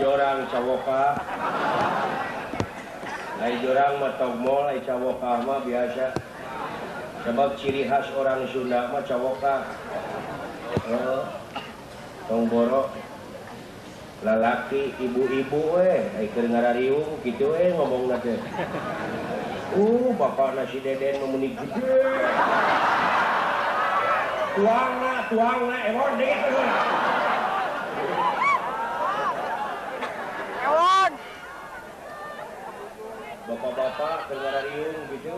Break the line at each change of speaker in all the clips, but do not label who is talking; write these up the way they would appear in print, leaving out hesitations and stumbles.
jorang cawoka. Lain jorang mah togmol, lain cawoka mah biasa. Sebab ciri khas orang Sunda mah cawoka. Tongboro lalaki ibu-ibu keur ngarariung kitu ngomongna teh. Bapak nasi deden memenik gede. Tuangna ewon deh.
Ewon.
Bapak-bapak keur ngarariung gitu.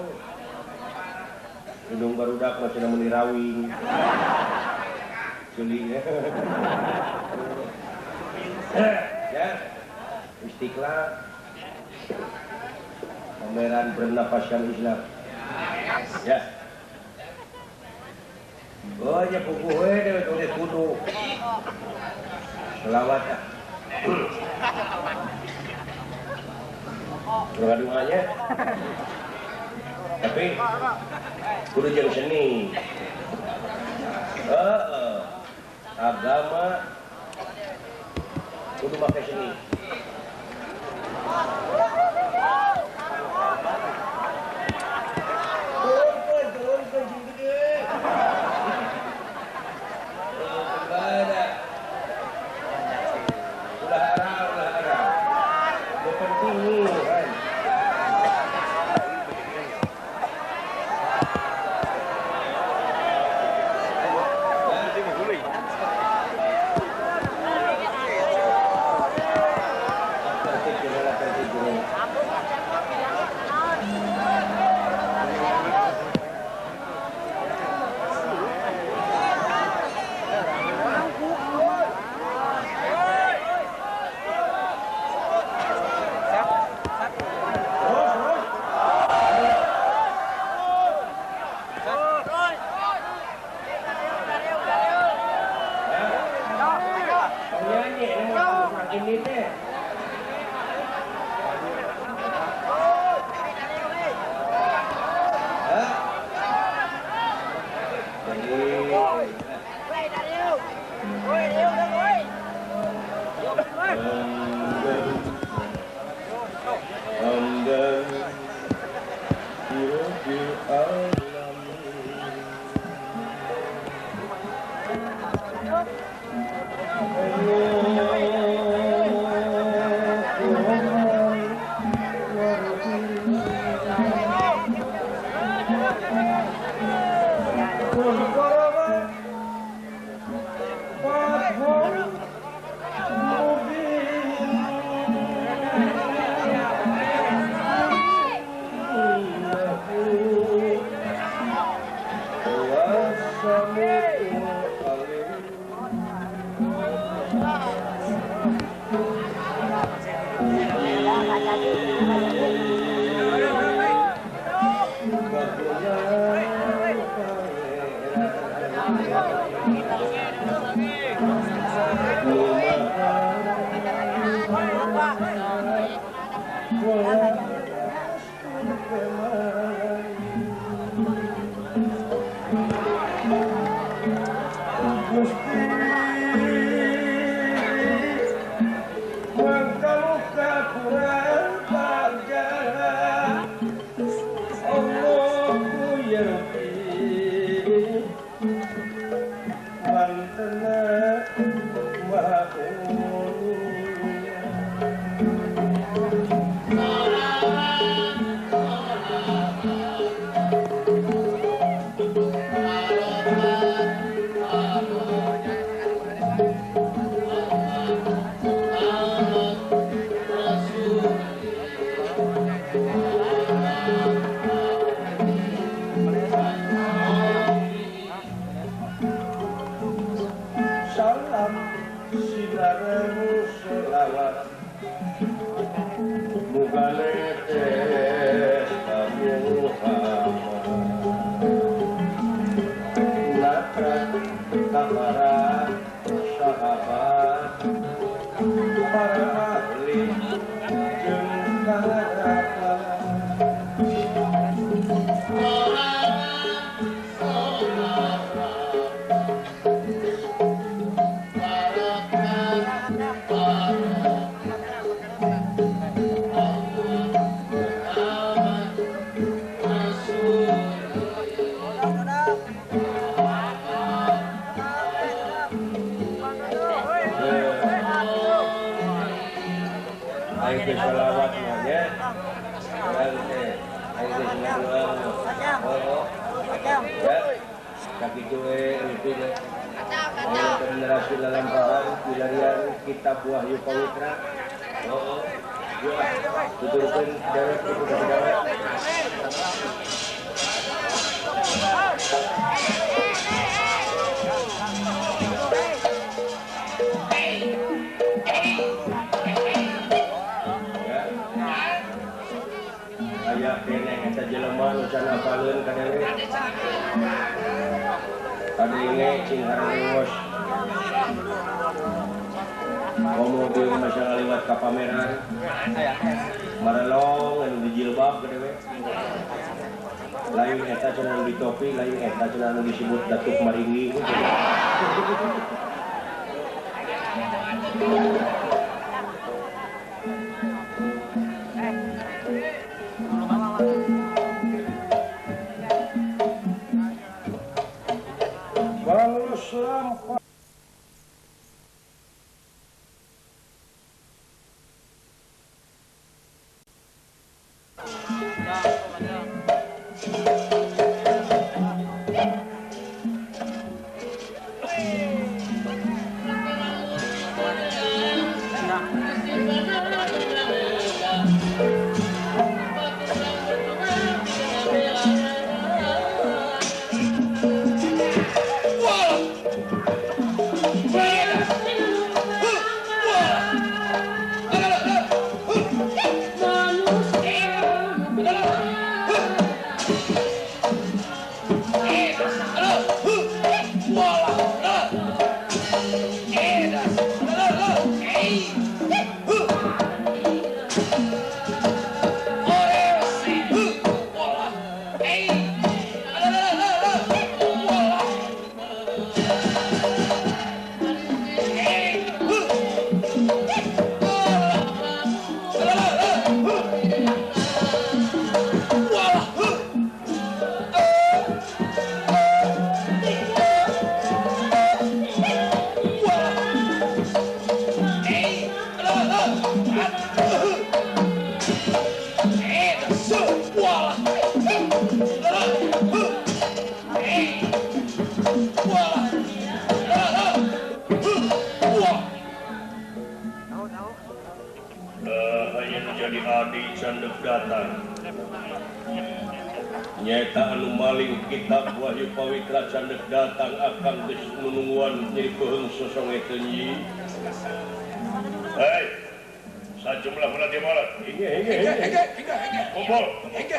Hidung barudak masih namun dirawing. Culi ya. Ya, Istiqlal pameran bernapaskan Islam. Ya. Oh, ya buku deh tulis kudu. Selawat ya. Doa-doanya. Tapi kudu jeung seni. Agama kudu make seni. Turun gede. Ulah arah. Yang penting nih kan. Ya, kaki cuy, rutin. Generasi lalampahan, pilarian kitab Wahyu Pawitra. Oh, buah, tuturkan dewek, tuturkan dewek. Aya keneh eta jelema nu can apaleun ka dewe. Kadenge cing harangos. Mobil masya ngaliwat ka pameran. Marelong anu di jilbab ka dewe. Lain eta cenah di topi, lain eta cenah anu disebut Datuk Maringgi. Jadi adi candek datang nyata anu maling kitab Wahyu Pawitra candek datang akan geus nununguan jadi peheung sosongekeun yi. Hei, sajumlah bulan di malam. Hingga. Kumpul. Hingga.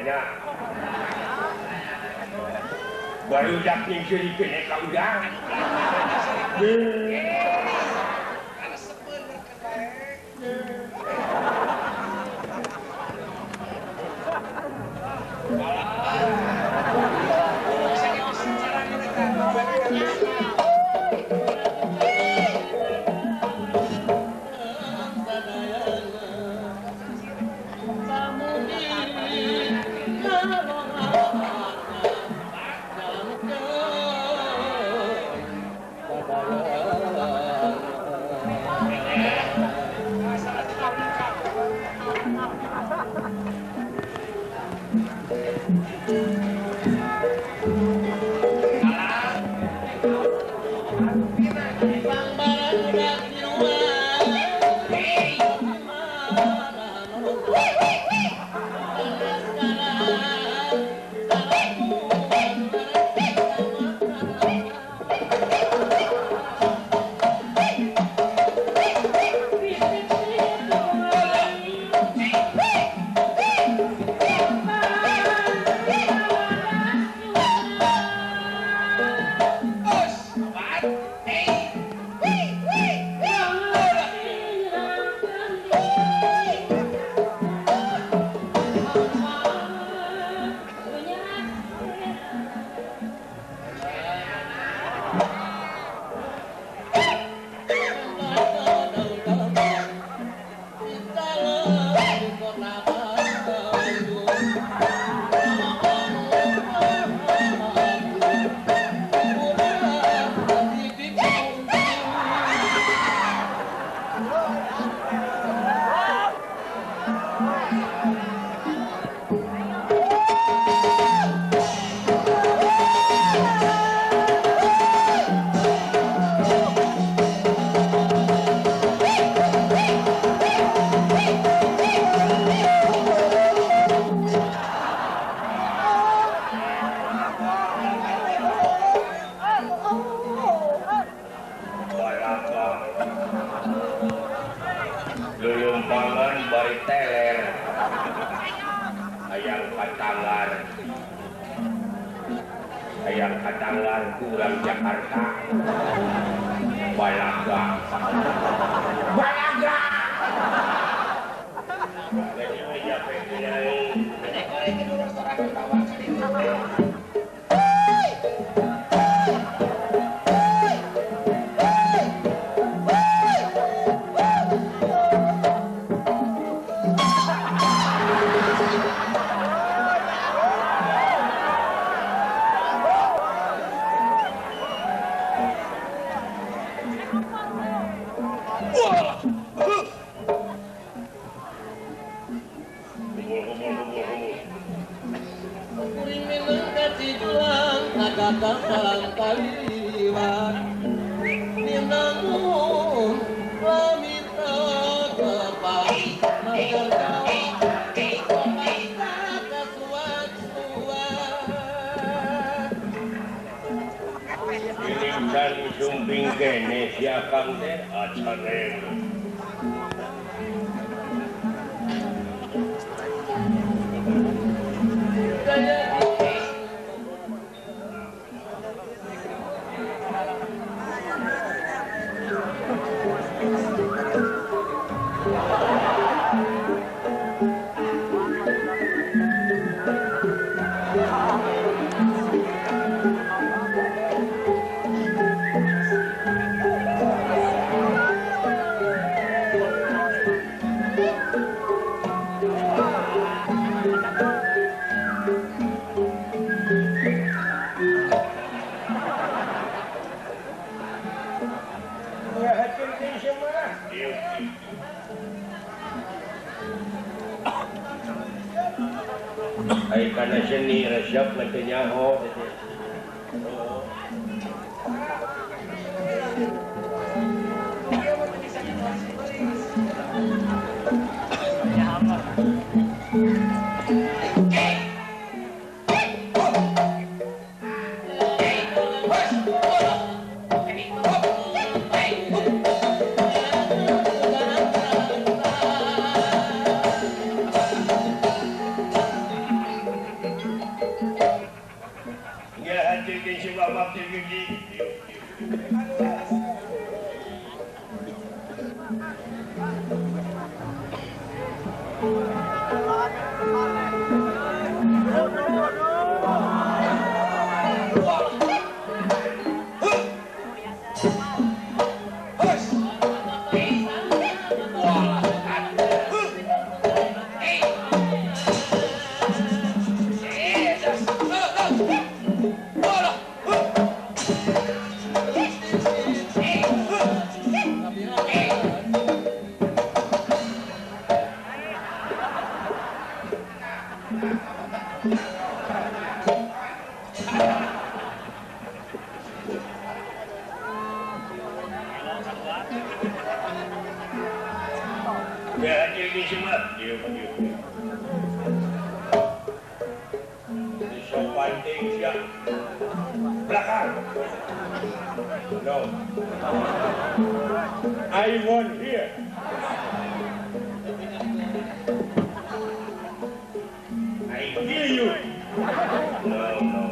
nya. Baru dak ning jadi kene ka udang. Ayang katangan kurang Jakarta Balaga Balaga Sumping kene siakang teh acareng. Ay kana seni resep nyaho. No. I want here. I kill you. No, no.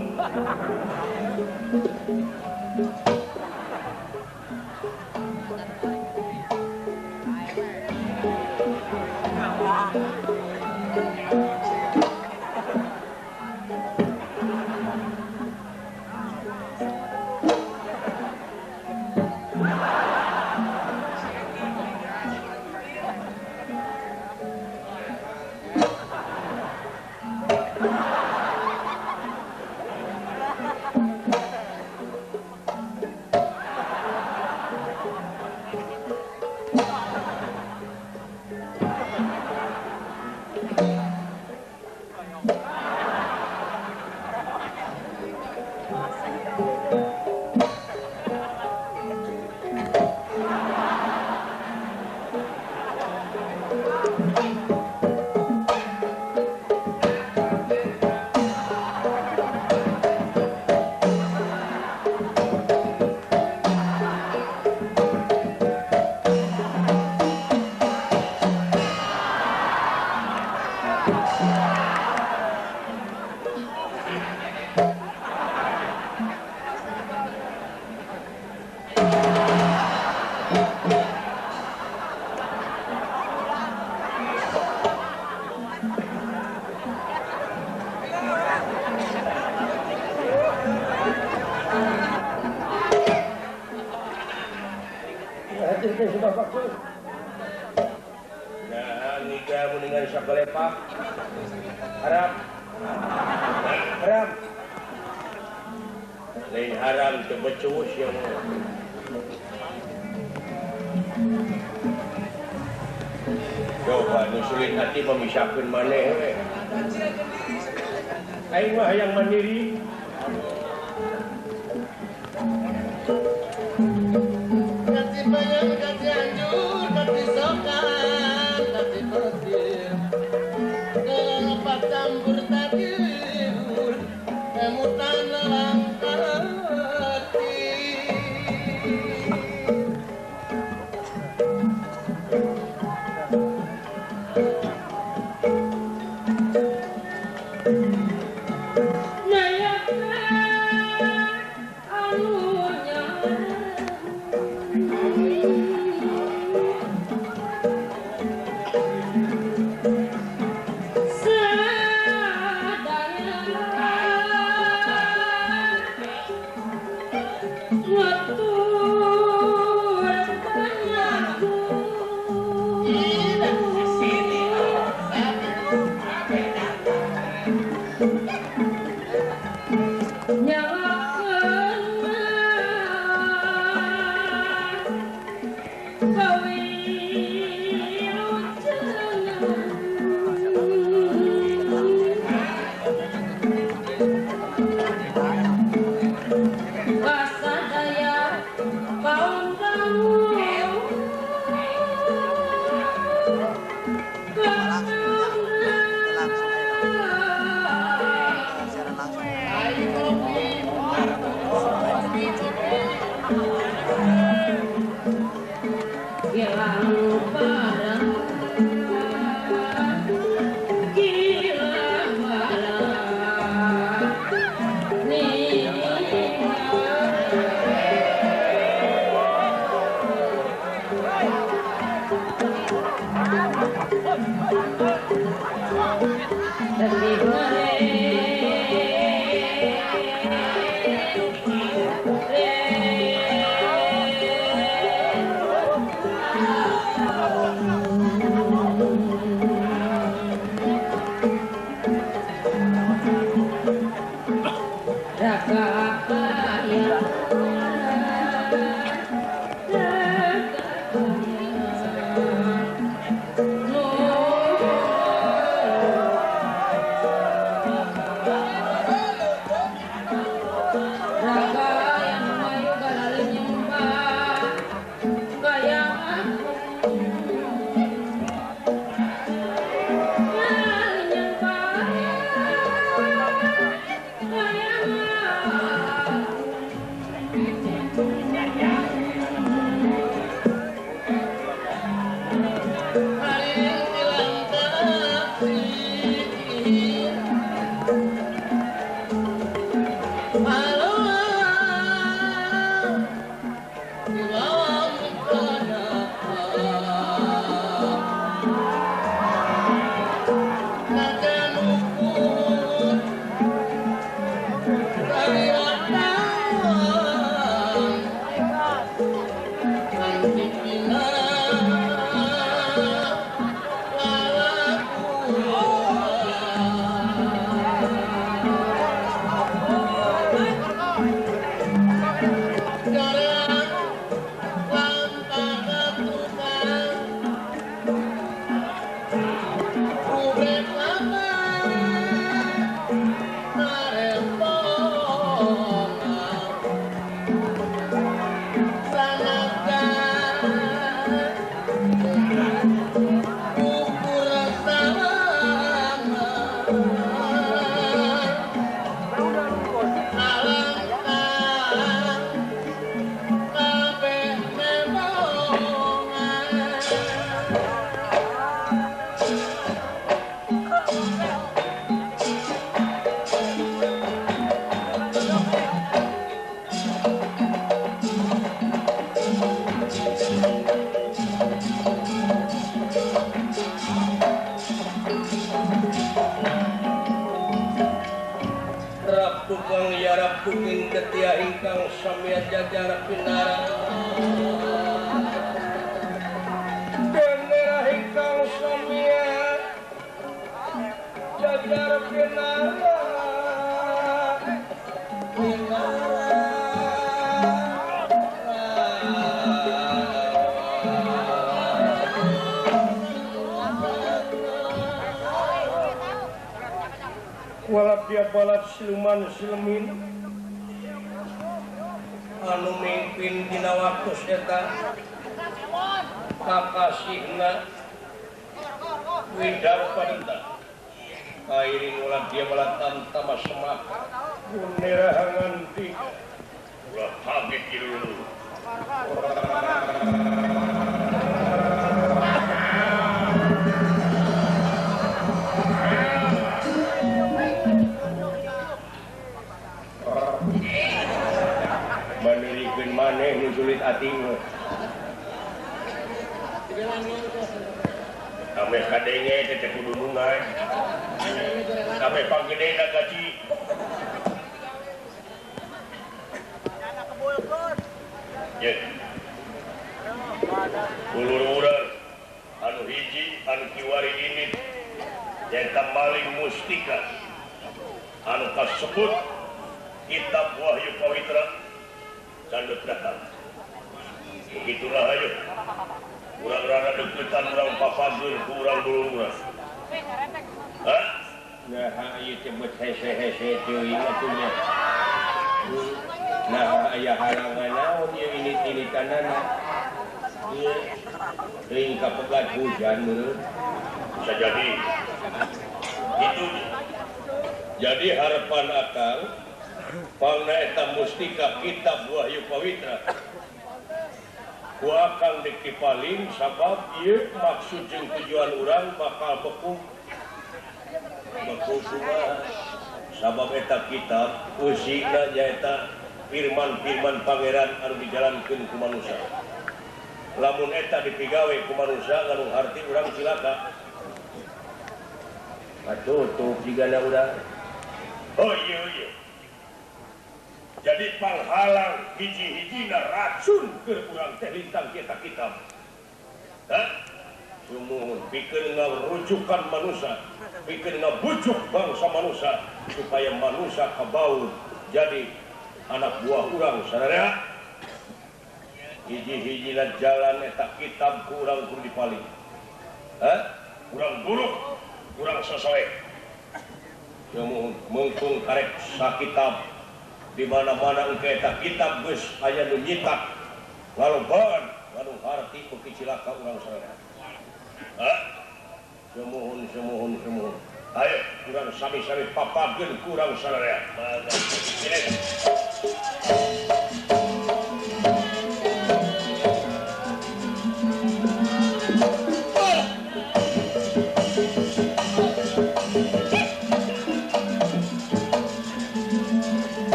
Nah, nikah mendingan sakalepak. Haram. Haram. Lain haram teu becus yang coba nu sulit hati memisahkeun maneh we. Aing mah hayang mandiri.
Naya
Kumin ketia ingkang samya jajar pinara bendera ingkang samya jajar pinara walap dia balat siluman silemin anu mimpin dina waktu eta kakasihna Widarpadenta kairing ulah dia balatan tama semak bunerahangan di ulah kaget dulu maneh nu sulit ating ame kadenge teh kudu nungai ame panggedena gaji ye ulur-ulur anu hiji anu kiwari ini nyaeta maling mustika anu kasebut kitab Wahyu Pawitra Candut datang. Begitulah ayo. Urang rada deketan, urang papageun ku urang dulurna. Hah? Nah, ieu teh buat hese-hese teuing atunya. Nah, aya halangan naon ieu init-initanana. Ieu teuing kapegat hujan meureun. Bisa jadi. Itu. Jadi harapan akang pangna eta mustika kitab Wahyu Pawitra ku akang dikipaling sabab ieu maksud jeung tujuan urang bakal beku semua sabab eta kitab usina nyaeta firman-firman pangeran anu dijalankeun ku manusia lamun eta dipigawe ku manusia nganu harti urang cilaka tutup juga ada udah. Oh iya. Jadi panghalang hiji-hijina racun ke urang teh lintang kita kitab. Hah? Sumuhun pikeun ngarujukan manusia, pikeun ngabujuk bangsa manusia supaya manusia kabaul jadi anak buah urang sadaya. Hiji-hijina jalan eta kitab ku urang kudu dipaling. Hah? Urang buruk, urang sesuai. Sumuhun mungtung karek sakitab di mana-mana engke eta kitab geus aya nu nyitak ngalobaan anu harti beuki cilaka urang sadaya. Hah? Semuhun. Ayo, kurang sami-sami papageun kurang sadaya.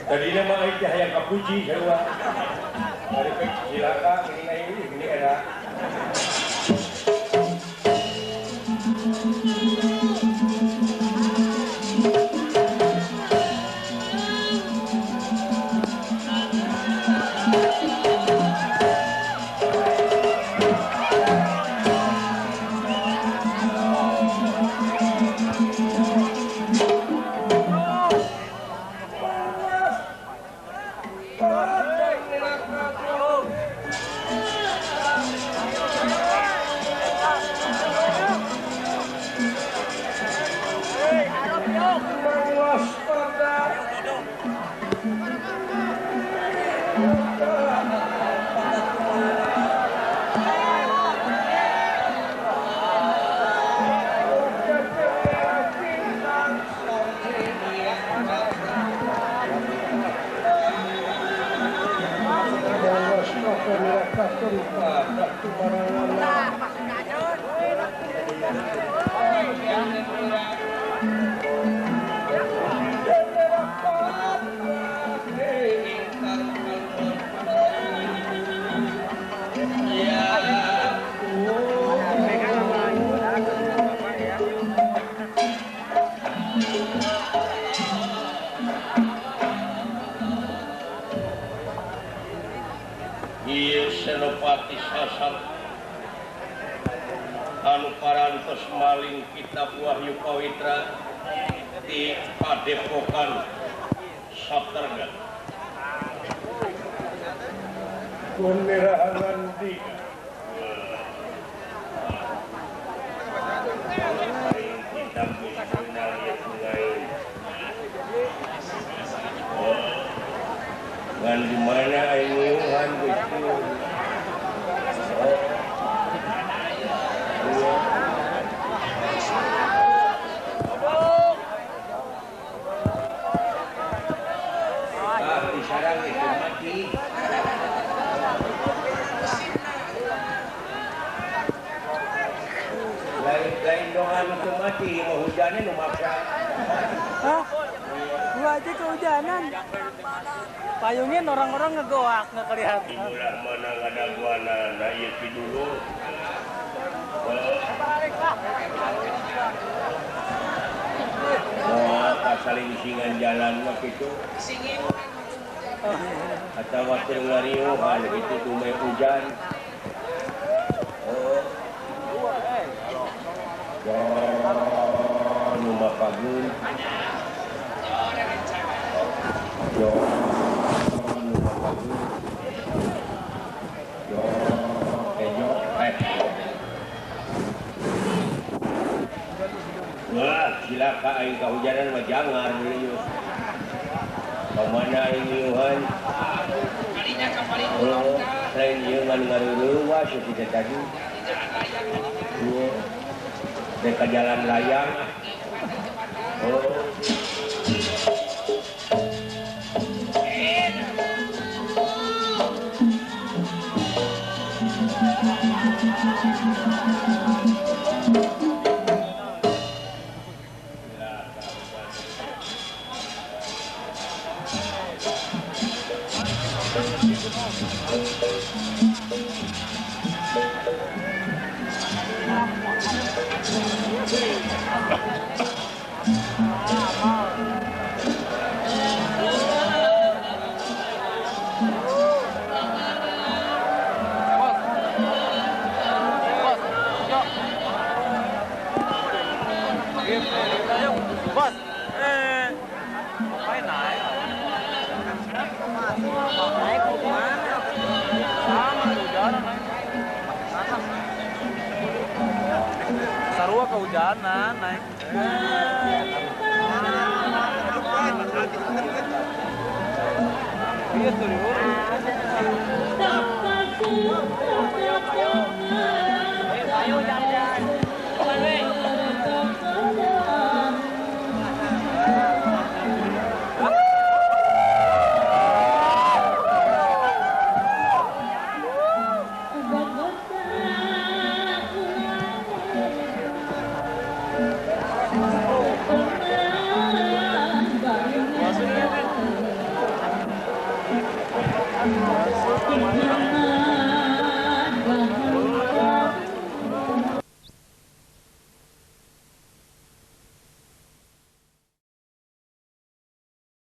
Tadinya mah aing teh hayang kapuji sarua. Ari pek cilaka gini era. Senopati Sasar anu parantos maling kitab Wahyu Pawitra di Padepokan Saptarga Kunirahangan di kitab Bismillah ya sungai ngan di mana ayuhan Bismillah sarang itu mati. Lain doang itu mati, mau hujannya nu maksa.
Hah? Gua aja kehujanan. Payungin orang-orang ngegoak, nggak kelihatan.
Inilah mana nggak ada guana, nah iya dulu. Oh, kasaling singan jalan begitu. Atau waktu ngariuhan itu tumai hujan. Oh, rumah pagun. Wah, silaka aing kahujanan mah jangar deui. Pamana aing yuhan. Kalinya ka paling urang. Lain ieu ngan ngareureuwa saeutik tadi. Ieu deka jalan layang. Oh.
Bos, ngapain naik? Naik mau kemana? Sama, kehujanan naik. Sarua kehujanan naik. Iya tuh diurus. Ayo jalan.